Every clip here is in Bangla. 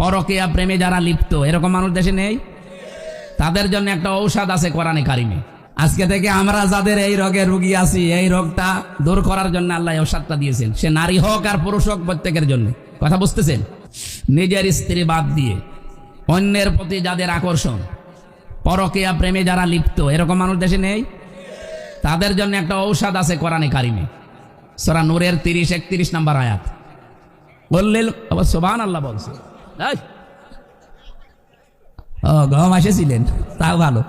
পরকীয়া প্রেমে যারা লিপ্ত, এরকম মানুষ দেশে নেই? তাদের জন্য একটা ঔষধ আছে কোরআনে কারিমে। আজকে থেকে আমরা যাদের এই রোগের রোগী আছি, এই রোগটা দূর করার জন্য আল্লাহ ঔষধটা দিয়েছেন। সে নারী হোক আর পুরুষ হোক, প্রত্যেকের জন্য। কথা বুঝতেছেন? নিজের স্ত্রী বাদ দিয়ে অন্যের প্রতি যাদের আকর্ষণ, পরকীয়া প্রেমে যারা লিপ্ত, এরকম মানুষ দেশে নেই? তাদের জন্য একটা ঔষধ আছে কোরআনে কারিমে। সূরা নূরের 30-31 নম্বর আয়াত। বললেন সুবহানাল্লাহ বলছে। গম আসেছিলেন, তাও ভালো।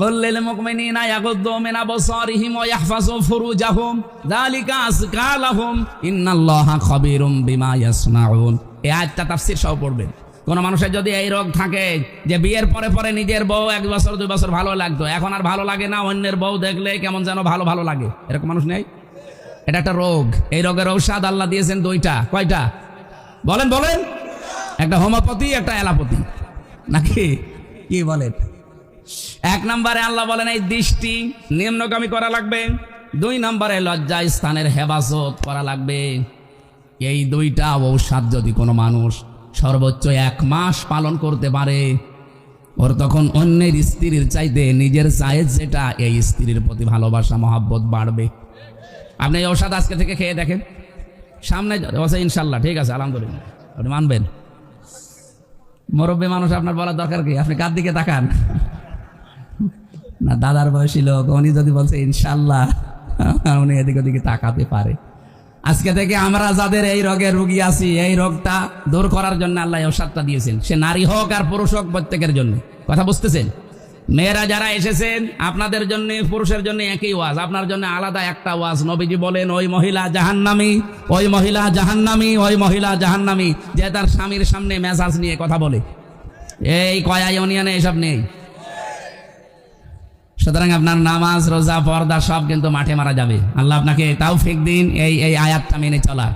বললেন মুমিনিনা ইয়াগুদ্দু মিন আবসারিহিম ওয়া ইয়াহফাযু ফুরুজাহুম যালিকা আযকা লাহুম ইন্নাল্লাহা খাবীরুম বিমা ইয়াসনাউন। এই আয়াতটা তাফসীর সহ পড়বেন। কোন মানুষের যদি এই রোগ থাকে যে বিয়ের পরে পরে নিজের বউ 1 বছর 2 বছর ভালো লাগতো, এখন আর ভালো লাগে না, অন্যের বউ দেখলে কেমন যেন ভালো ভালো লাগে, এরকম মানুষ নেই? এটা একটা রোগ। এই রোগের ঔষধ আল্লাহ দিয়েছেন 2টা। কয়টা বলেন? বলেন। একটা হোমিওপ্যাথি, একটা অ্যালোপ্যাথি, নাকি কি বলেন? 1 নম্বরে আল্লাহ বলেন এই দৃষ্টি নিম্নগামী করা লাগবে। 2 নম্বরে লজ্জা স্থানের হেফাজত করা লাগবে। এই 2টা ঔষধ যদি কোনো মানুষ সর্বোচ্চ 1 মাস পালন করতে পারে, ওর তখন অন্যের স্ত্রীর চাইতে নিজের চায়ের যেটা, এই স্ত্রীর প্রতি ভালোবাসা মহাব্বত বাড়বে। আপনি এই ঔষধ আজকে থেকে খেয়ে দেখেন, সামনে ইনশাল্লাহ ঠিক আছে, আলহামদুলিল্লাহ। আপনি মানবেন? মুরব্বী মানুষ, আপনার বলার দরকার কি? আপনি কার দিকে তাকান না? দাদার বয়সী লোক, উনি যদি বলছে ইনশাল্লাহ, উনি এদিকে ওদিকে তাকাতে পারে। আজকে থেকে আমরা যাদের এই রোগের রোগী আছি, এই রোগটা দূর করার জন্য আল্লাহ ঔষধটা দিয়েছেন। সে নারী হোক আর পুরুষ হোক, প্রত্যেকের জন্য। কথা বুঝতেছেন? মেয়েরা যারা এসেছেন, আপনাদের জন্য পুরুষের জন্য একই ওয়াজ, আপনার জন্য আলাদা একটা ওয়াজ। নবীজি বলেন ওই মহিলা জাহান্নামী, ওই মহিলা জাহান্নামী, ওই মহিলা জাহান্নামী, যে তার স্বামীর সামনে মেজাজ নিয়ে কথা বলে। এই কয়া ইউনিয়নে এসব নেই। সুতরাং আপনার নামাজ, রোজা, পর্দা সব কিন্তু মাঠে মারা যাবে। আল্লাহ আপনাকে তৌফিক দিন এই আয়াতটা মেনে চলা।